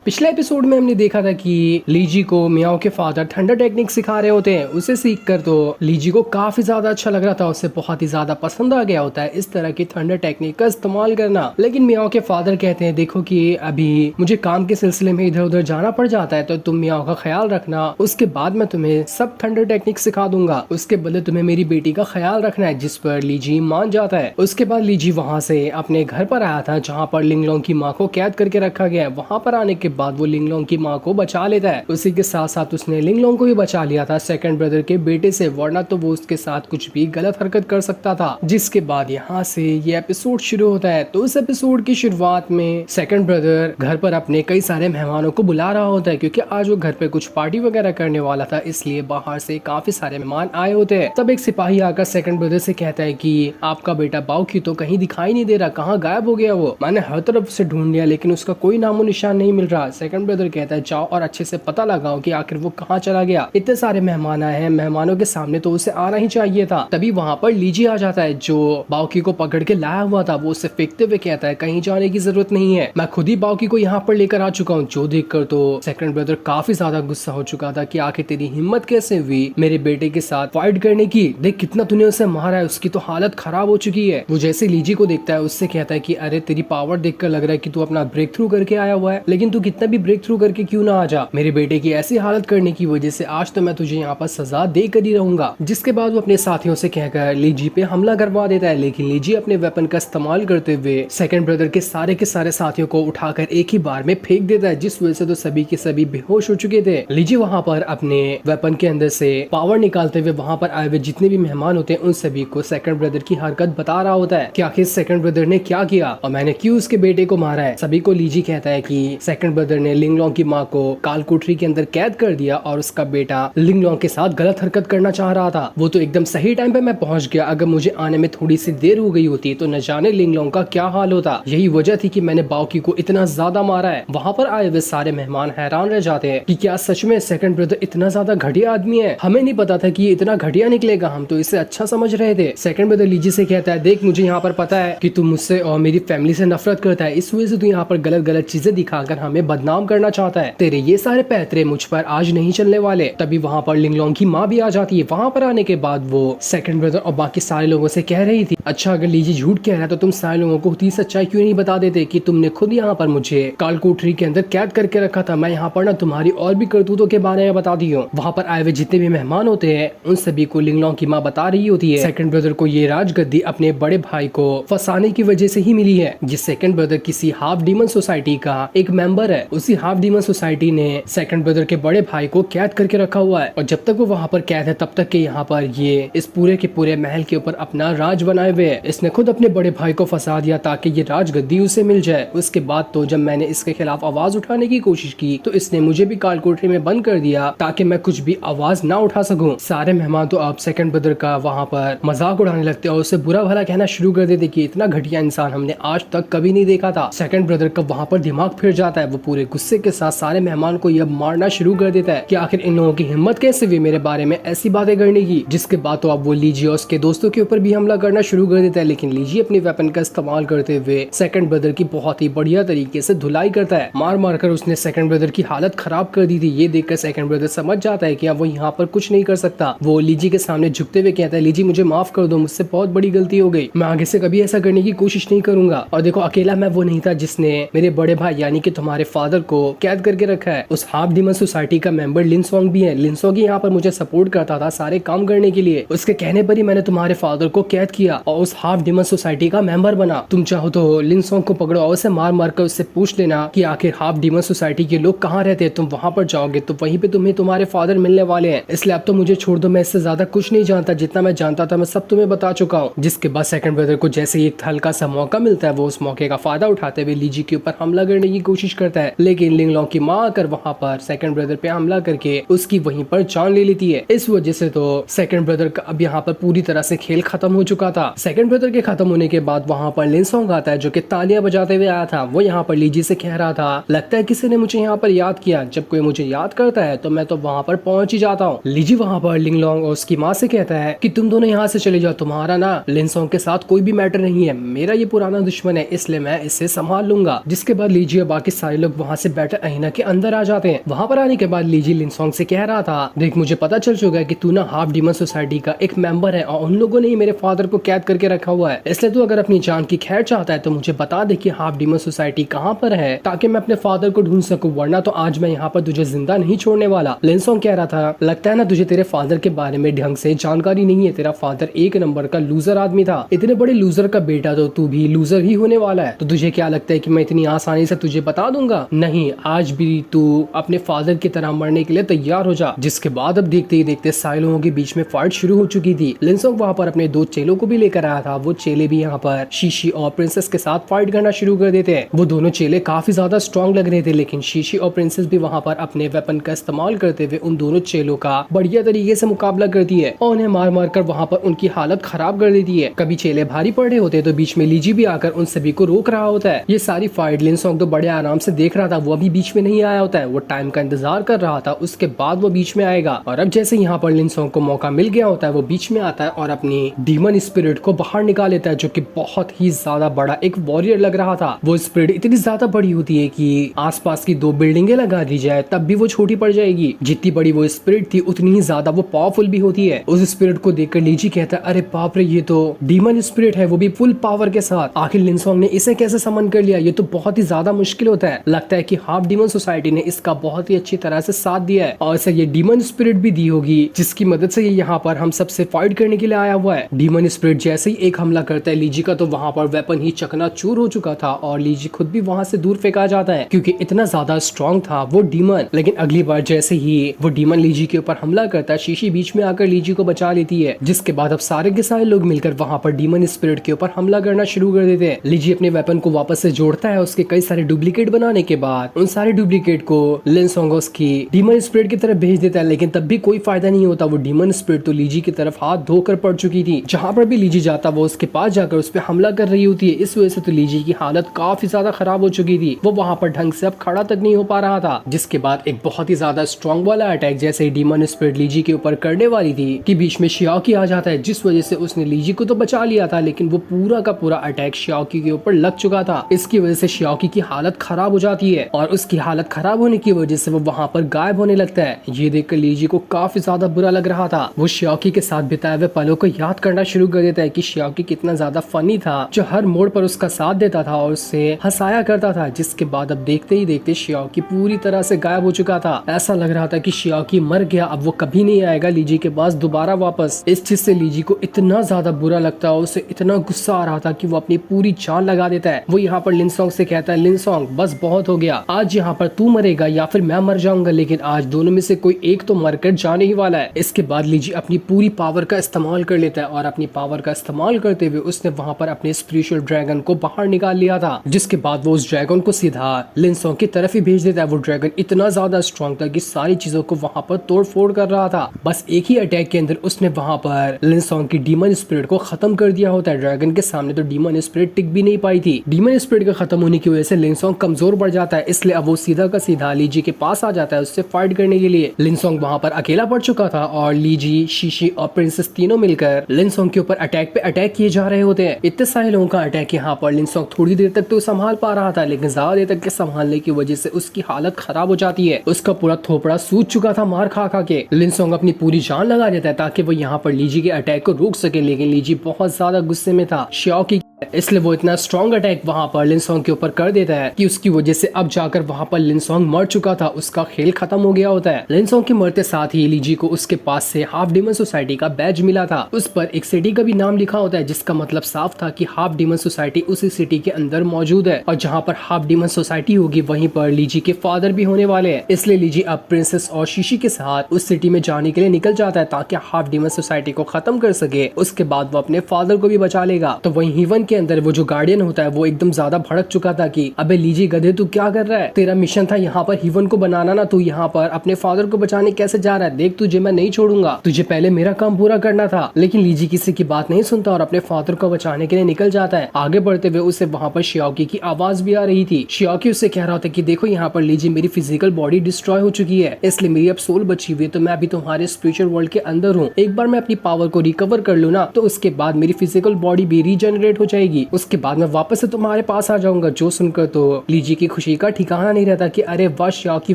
पिछले एपिसोड में हमने देखा था कि लीजी को मियाओ के फादर थंडर टेक्निक सिखा रहे होते हैं। उसे सीखकर तो लीजी को काफी ज्यादा अच्छा लग रहा था, उसे बहुत ही ज्यादा पसंद आ गया होता है इस तरह की थंडर टेक्निक का इस्तेमाल करना। लेकिन मियाओ के फादर कहते हैं देखो कि अभी मुझे काम के सिलसिले में इधर उधर जाना पड़ जाता है, तो तुम मियाओ का ख्याल रखना, उसके बाद मैं तुम्हें सब थंडर टेक्निक सिखा दूंगा, उसके बदले तुम्हें मेरी बेटी का ख्याल रखना है। जिस पर लीजी मान जाता है। उसके बाद लीजी वहाँ से अपने घर पर आया था जहाँ पर लिंगलोंग की माँ को कैद करके रखा गया है। वहाँ पर आने के बाद वो लिंगलोंग की माँ को बचा लेता है। उसी के साथ साथ उसने लिंगलोंग को भी बचा लिया था सेकंड ब्रदर के बेटे से, वरना तो वो उसके साथ कुछ भी गलत हरकत कर सकता था। जिसके बाद यहाँ से ये एपिसोड शुरू होता है। तो इस एपिसोड की शुरुआत में सेकंड ब्रदर घर पर अपने कई सारे मेहमानों को बुला रहा होता है, क्योंकि आज वो घर पे कुछ पार्टी वगैरह करने वाला था, इसलिए बाहर से काफी सारे मेहमान आए होते हैं। तब एक सिपाही आकर सेकंड ब्रदर से कहता है कि आपका बेटा बाउकी तो कहीं दिखाई नहीं दे रहा, कहाँ गायब हो गया वो? मैंने हर तरफ से ढूंढ लिया लेकिन उसका कोई नामो निशान नहीं मिल रहा। सेकंड ब्रदर कहता है जाओ और अच्छे से पता लगाओ कि आखिर वो कहाँ चला गया। इतने सारे मेहमान आए हैं, मेहमानों के सामने तो उसे आना ही चाहिए था। तभी वहाँ पर लीजी आ जाता है जो बाउकी को पकड़ के लाया हुआ था। वो उसे फेंकते हुए कहता है कहीं जाने की जरूरत नहीं है, मैं खुद ही बाउकी को यहाँ पर लेकर आ चुका हूँ। जो देखकर तो सेकंड ब्रदर काफी ज्यादा गुस्सा हो चुका था कि आखिर तेरी हिम्मत कैसे हुई मेरे बेटे के साथ फाइट करने की, देख कितना तूने उसे मारा है, उसकी तो हालत खराब हो चुकी है। वो जैसे लीजी को देखता है उससे कहता है कि अरे तेरी पावर देखकर लग रहा है कि तू अपना ब्रेक थ्रू करके आया हुआ है, लेकिन तू कितना भी ब्रेक थ्रू करके क्यों ना आ जा, मेरे बेटे की ऐसी हालत करने की वजह से आज तो मैं तुझे यहाँ पर सजा दे कर ही रहूंगा। जिसके बाद वो अपने साथियों से कहकर लीजी पे हमला करवा देता है, लेकिन लीजी अपने वेपन का इस्तेमाल करते हुए सेकंड ब्रदर के सारे साथियों को उठाकर एक ही बार में फेंक देता है, जिस वजह से तो सभी के सभी बेहोश हो चुके थे। लीजी वहाँ पर अपने वेपन के अंदर से पावर निकालते हुए वहाँ पर आए हुए जितने भी मेहमान होते हैं उन सभी को सेकंड ब्रदर की हरकत बता रहा होता है कि आखिर सेकंड ब्रदर ने क्या किया और मैंने क्यों उसके बेटे को मारा है। सभी को लीजी कहता है कि सेकंड ब्रदर ने लिंगलोंग की माँ को काल कोठरी के अंदर कैद कर दिया और उसका बेटा लिंगलोंग के साथ गलत हरकत करना चाह रहा था। वो तो एकदम सही टाइम पे मैं पहुंच गया, अगर मुझे आने में थोड़ी सी देर हो गई होती तो न जाने लिंगलोंग का क्या हाल होता। यही वजह थी कि मैंने बाउकी को इतना ज्यादा मारा है। वहाँ पर आए हुए सारे मेहमान हैरान रह जाते हैं कि क्या सच में सेकंड ब्रदर इतना ज्यादा घटिया आदमी है, हमें नहीं पता था कि ये इतना घटिया निकलेगा, हम तो इसे अच्छा समझ रहे थे। सेकंड ब्रदर लीजी से कहता है देख मुझे यहाँ पर पता है कि तू मुझसे और मेरी फैमिली से नफरत करता है, इस वजह से तू यहाँ पर गलत गलत चीजें दिखाकर हमें बदनाम करना चाहता है, तेरे ये सारे पैतरे मुझ पर आज नहीं चलने वाले। तभी वहाँ पर लिंगलोंग की माँ भी आ जाती है। वहाँ पर आने के बाद वो सेकंड ब्रदर और बाकी सारे लोगों से कह रही थी अच्छा अगर लीजी झूठ कह रहा है तो तुम सारे लोगों को उतनी सच्चाई क्यों नहीं बता देते कि तुमने खुद यहाँ पर मुझे काल कोठरी के अंदर कैद करके रखा था, मैं यहाँ पर ना तुम्हारी और भी करतूतों के बारे में बता दी हूँ। वहाँ पर आए हुए जितने भी मेहमान होते हैं उन सभी को लिंगलोंग की माँ बता रही होती है सेकंड ब्रदर को ये राजगद्दी अपने बड़े भाई को फंसाने की वजह से ही मिली है। जिस सेकंड ब्रदर किसी हाफ डीमन सोसाइटी का एक मेंबर है, उसी हाफ डीमन सोसाइटी ने सेकंड ब्रदर के बड़े भाई को कैद करके रखा हुआ है और जब तक वो वहाँ पर कैद है तब तक के यहाँ पर ये इस पूरे के पूरे महल के ऊपर अपना राज बनाए हुए है। इसने खुद अपने बड़े भाई को फंसा दिया ताकि ये राजगद्दी उसे मिल जाए। उसके बाद तो जब मैंने इसके खिलाफ आवाज उठाने की कोशिश की तो इसने मुझे भी काल कोठरी में बंद कर दिया ताकि मैं कुछ भी आवाज ना उठा सकूं। सारे मेहमान तो अब सेकंड ब्रदर का वहाँ पर मजाक उड़ाने लगते और उसे बुरा भला कहना शुरू कर देते कि इतना घटिया इंसान हमने आज तक कभी नहीं देखा था। सेकंड ब्रदर का वहाँ पर दिमाग फिर जाता है, वो पूरे गुस्से के साथ सारे मेहमान को यह मारना शुरू कर देता है कि आखिर इन लोगों की हिम्मत कैसे हुई मेरे बारे में ऐसी बातें करने की। जिसके बाद तो अब वो लीजी और उसके दोस्तों के ऊपर भी हमला करना शुरू कर देता है, लेकिन लीजी अपनी वेपन का इस्तेमाल करते हुए सेकंड ब्रदर की बहुत ही बढ़िया तरीके से धुलाई करता है। मार मार कर उसने सेकंड ब्रदर की हालत खराब कर दी थी। ये देखकर सेकंड ब्रदर समझ जाता है कि अब वो यहाँ पर कुछ नहीं कर सकता। वो लीजी के सामने झुकते हुए कहता है लीजी मुझे माफ कर दो, मुझसे बहुत बड़ी गलती हो गई, मैं आगे से कभी ऐसा करने की कोशिश नहीं करूंगा। और देखो अकेला मैं वो नहीं था जिसने मेरे बड़े भाई यानी कि तुम्हारे फादर को कैद करके रखा है, उस हाफ डीमन सोसाइटी का मेंबर लिनसोंग भी है। लिनसोंग ही यहाँ पर मुझे सपोर्ट करता था सारे काम करने के लिए, उसके कहने पर ही मैंने तुम्हारे फादर को कैद किया और उस हाफ डीमन सोसाइटी का मेंबर बना। तुम चाहो तो लिनसोंग को पकड़ो और उसे मार मार कर उससे पूछ लेना कि आखिर हाफ डीमन सोसाइटी के लोग कहाँ रहते हैं, तुम वहाँ पर जाओगे तो वहीं पे तुम्हें तुम्हारे फादर मिलने वाले हैं। इसलिए अब तो मुझे छोड़ दो, मैं इससे ज्यादा कुछ नहीं जानता, जितना मैं जानता था मैं सब तुम्हें बता चुका हूँ। जिसके बाद सेकंड ब्रदर को जैसे एक हल्का सा मौका मिलता है वो उस मौके का फायदा उठाते हुए लीजी के ऊपर हमला करने की कोशिश करता है, लेकिन लिंगलोंग की माँ आकर वहाँ पर सेकंड ब्रदर पे हमला करके उसकी वहीं पर जान ले लेती है। इस वजह से तो सेकंड ब्रदर का अब यहाँ पर पूरी तरह से खेल खत्म हो चुका था। सेकंड ब्रदर के खत्म होने के बाद वहाँ पर लिनसोंग आता है जो कि तालियां बजाते हुए आया था। वो यहाँ पर लीजी से कह रहा था लगता है किसी ने मुझे यहाँ पर याद किया, जब कोई मुझे याद करता है तो मैं तो वहाँ पर पहुंच ही जाता हूँ। लीजी वहाँ पर लिंगलोंग और उसकी माँ से कहता है कि तुम दोनों यहाँ से चले जाओ, तुम्हारा ना लिनसोंग के साथ कोई भी मैटर नहीं है, मेरा ये पुराना दुश्मन है इसलिए मैं इसे संभाल लूंगा। जिसके बाद लीजी और बाकी सारे लोग वहाँ से बैठे अहिना के अंदर आ जाते हैं। वहाँ पर आने के बाद लीजी लिनसोंग से कह रहा था, देख मुझे पता चल चुका है कि तू ना हाफ डीमन सोसाइटी का एक मेंबर है और उन लोगों ने ही मेरे फादर को कैद करके रखा हुआ है, इसलिए तू अगर अपनी जान की खैर चाहता है तो मुझे बता दे कि हाफ डीमन सोसाइटी कहाँ पर है ताकि मैं अपने फादर को ढूंढ सकूं, वरना तो आज मैं यहाँ पर तुझे जिंदा नहीं छोड़ने वाला। लिनसोंग कह रहा था, लगता है ना तुझे तेरे फादर के बारे में ढंग से जानकारी नहीं है, तेरा फादर एक नंबर का लूजर आदमी था, इतने बड़े लूजर का बेटा तो तू भी लूजर ही होने वाला है, तो तुझे क्या लगता है कि मैं इतनी आसानी से तुझे बता दूंगा? नहीं, आज भी तू अपने फादर की तरह मरने के लिए तैयार हो जा। जिसके बाद अब देखते ही देखते सारे लोगों के बीच में फाइट शुरू हो चुकी थी। लिनसोंग वहाँ पर अपने 2 चेलों को भी लेकर आया था। वो चेले भी यहाँ पर शीशी और प्रिंसेस के साथ फाइट करना शुरू कर देते हैं। वो दोनों चेले काफी ज्यादा स्ट्रॉन्ग लग रहे थे, लेकिन शीशी और प्रिंसेस भी वहाँ पर अपने वेपन का इस्तेमाल करते हुए उन दोनों चेलों का बढ़िया तरीके से मुकाबला करती है और उन्हें मार मार कर वहाँ पर उनकी हालत खराब कर देती है। कभी चेले भारी पड़ रहे होते तो बीच में लीजी भी आकर उन सभी को रोक रहा होता है। ये सारी फाइट लिनसोंग तो बड़े आराम से देख रहा था, वो अभी बीच में नहीं आया होता है, वो टाइम का इंतजार कर रहा था, उसके बाद वो बीच में आएगा। और अब जैसे यहाँ पर लिनसोंग को मौका मिल गया होता है, वो बीच में आता है और अपनी डीमन स्पिरिट को बाहर निकाल लेता है, जो कि बहुत ही ज्यादा बड़ा एक वॉरियर लग रहा था। वो स्पिरिट इतनी ज्यादा बड़ी होती है कि आसपास की 2 बिल्डिंगें लगा दी जाए तब भी वो छोटी पड़ जाएगी। जितनी बड़ी वो स्पिरिट थी उतनी ही ज्यादा वो पावरफुल भी होती है। उस स्पिरिट को देखकर लीजी कहता है, अरे बाप रे, ये तो डीमन स्पिरिट है, वो भी फुल पावर के साथ। आखिर लिनसोंग ने इसे कैसे समन कर लिया? ये तो बहुत ही ज्यादा मुश्किल होता है। लगता है कि हाफ डीमन सोसाइटी ने इसका बहुत ही अच्छी तरह से साथ दिया है और इसे ये डीमन स्पिरिट भी दी होगी, जिसकी मदद से ये यहाँ पर हम सबसे फाइट करने के लिए आया हुआ है। डीमन स्पिरिट जैसे ही एक हमला करता है लीजी का, तो वहाँ पर वेपन ही चकनाचूर हो चुका था और लीजी खुद भी वहाँ से दूर फेंका जाता है, क्योंकि इतना ज्यादा स्ट्रॉन्ग था वो डीमन। लेकिन अगली बार जैसे ही वो डीमन लीजी के ऊपर हमला करता है, शीशी बीच में आकर लीजी को बचा लेती है, जिसके बाद अब सारे के सारे लोग मिलकर वहाँ पर डीमन स्पिरिट के ऊपर हमला करना शुरू कर देते हैं। लीजी अपने वेपन को वापस से जोड़ता है, उसके कई सारे डुप्लीकेट बनाने के बाद उन सारे डुप्लीकेट को लिनसोंग की डीमन स्पिरिट की तरफ भेज देता है, लेकिन तब भी कोई फायदा नहीं होता। वो डीमन स्पिरिट तो लीजी की तरफ हाथ धोकर पड़ चुकी थी। जहाँ पर भी लीजी जाता वो उसके पास जाकर उस पर हमला कर रही होती है। इस वजह से तो लीजी की हालत काफी ज्यादा खराब हो चुकी थी, वो वहाँ पर ढंग से अब खड़ा तक नहीं हो पा रहा था। जिसके बाद एक बहुत ही ज्यादा स्ट्रॉन्ग वाला अटैक जैसे ही डीमन स्पिरिट लीजी के ऊपर करने वाली थी कि बीच में शियाओकी आ जाता है, जिस वजह से उसने लीजी को तो बचा लिया था, लेकिन वो पूरा का पूरा अटैक शियाओकी के ऊपर लग चुका था। इसकी वजह से शियाओकी की हालत खराब हो जाती है और उसकी हालत खराब होने की वजह से वो वहाँ पर गायब होने लगता है। ये देखकर लीजी को काफी ज्यादा बुरा लग रहा था। वो शियाओकी के साथ बिताए हुए पलों को याद करना शुरू कर देता है कि शियाओकी कितना ज्यादा फनी था, जो हर मोड़ पर उसका साथ देता था और उससे हंसाया करता था। जिसके बाद अब देखते ही देखते शियाओकी पूरी तरह से गायब हो चुका था। ऐसा लग रहा था कि शियाओकी मर गया, अब वो कभी नहीं आएगा लीजी के पास दोबारा वापस। इस चीज से लीजी को इतना ज्यादा बुरा लगता है, उसे इतना गुस्सा आ रहा था कि वो अपनी पूरी जान लगा देता है। वो यहाँ पर लिनसोंग से कहता है, लिनसोंग बस बहुत हो गया, आज यहाँ पर तू मरेगा या फिर मैं मर जाऊंगा, लेकिन आज दोनों में से कोई एक तो मरकर जाने ही वाला है। इसके बाद लीजी अपनी पूरी पावर का इस्तेमाल कर लेता है और अपनी पावर का इस्तेमाल करते हुए उसने वहाँ पर अपने स्पिरिचुअल ड्रैगन को बाहर निकाल लिया था। जिसके बाद वो उस ड्रैगन को सीधा लिनसोंग की तरफ ही भेज देता है। वो ड्रैगन इतना ज्यादा स्ट्रॉन्ग था कि सारी चीजों को वहाँ पर तोड़ फोड़ कर रहा था। बस एक ही अटैक के अंदर उसने वहाँ पर लिनसोंग की डीमन स्पिरिट को खत्म कर दिया होता है। ड्रैगन के सामने तो डीमन स्पिरिट टिक भी नहीं पाई थी। डीमन स्पिरिट का खत्म होने की वजह से लिनसोंग कमजोर बढ़ जाता है, इसलिए अब वो सीधा का सीधा लीजी के पास आ जाता है उससे फाइट करने के लिए। लिनसोंग वहाँ पर अकेला पड़ चुका था और लीजी, शीशी और प्रिंसेस तीनों मिलकर लिनसोंग के ऊपर अटैक पे अटैक किए जा रहे होते हैं। इतने सारे लोगों का अटैक यहाँ पर लिनसोंग थोड़ी देर तक तो संभाल पा रहा था, लेकिन ज्यादा देर तक के संभालने की वजह से उसकी हालत खराब हो जाती है। उसका पूरा थोपड़ा सूज चुका था मार खा खा के। लिनसोंग अपनी पूरी जान लगा देता है ताकि वो यहाँ पर लीजी के अटैक को रोक सके, लेकिन लीजी बहुत ज्यादा गुस्से में था शियाओकी, इसलिए वो इतना स्ट्रॉन्ग अटैक वहाँ पर लिनसोंग के ऊपर कर देता है कि उसकी वजह से अब जाकर वहाँ पर लिनसोंग मर चुका था, उसका खेल खत्म हो गया होता है। लिनसोंग के मरते साथ ही लीजी को उसके पास से हाफ डीमन सोसाइटी का बैज मिला था। उस पर एक सिटी का भी नाम लिखा होता है, जिसका मतलब साफ था कि हाफ डीमन सोसाइटी उसी सिटी के अंदर मौजूद है और जहाँ पर हाफ डीमन सोसाइटी होगी वहीं पर लीजी के फादर भी होने वाले हैं। इसलिए लीजी अब प्रिंसेस और शीशी के साथ उस सिटी में जाने के लिए निकल जाता है ताकि हाफ डीमन सोसाइटी को खत्म कर सके। उसके बाद वो अपने फादर को भी बचा लेगा। तो वहीं हीवन के अंदर वो जो गार्डियन होता है वो एकदम ज्यादा भड़क चुका था कि अबे लीजी गधे तू क्या कर रहा है, तेरा मिशन था यहाँ पर हीवन को बनाना ना, तू यहाँ पर अपने फादर को बचाने कैसे जा रहा है, देख तुझे मैं नहीं छोड़ूंगा, तुझे पहले मेरा काम पूरा करना था। लेकिन लीजी किसी की बात नहीं सुनता और अपने फादर को बचाने के लिए निकल जाता है। आगे बढ़ते हुए उसे वहाँ पर शियाओकी की आवाज भी आ रही थी। शियाओकी उससे कह रहा था कि देखो यहाँ पर लीजी मेरी फिजिकल बॉडी डिस्ट्रॉय हो चुकी है, इसलिए मेरी अब सोल बची हुई है, तो मैं अभी तुम्हारे स्पिरिचुअल वर्ल्ड के अंदर हूँ। एक बार मैं अपनी पावर को रिकवर कर लूँ ना, तो उसके बाद मेरी फिजिकल बॉडी भी रीजनरेट हो जाएगी जाएगी, उसके बाद मैं वापस से तुम्हारे पास आ जाऊंगा। जो सुनकर तो लीजी की खुशी का ठिकाना नहीं रहता कि अरे वाह शाओकी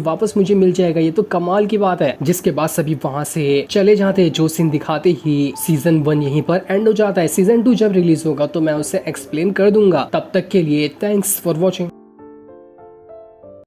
वापस मुझे मिल जाएगा, ये तो कमाल की बात है। जिसके बाद सभी वहां से चले जाते हैं। जो सीन दिखाते ही सीजन 1 यहीं पर एंड हो जाता है। सीजन 2 जब रिलीज होगा तो मैं उसे एक्सप्लेन कर दूंगा। तब तक के लिए थैंक्स फॉर वॉचिंग।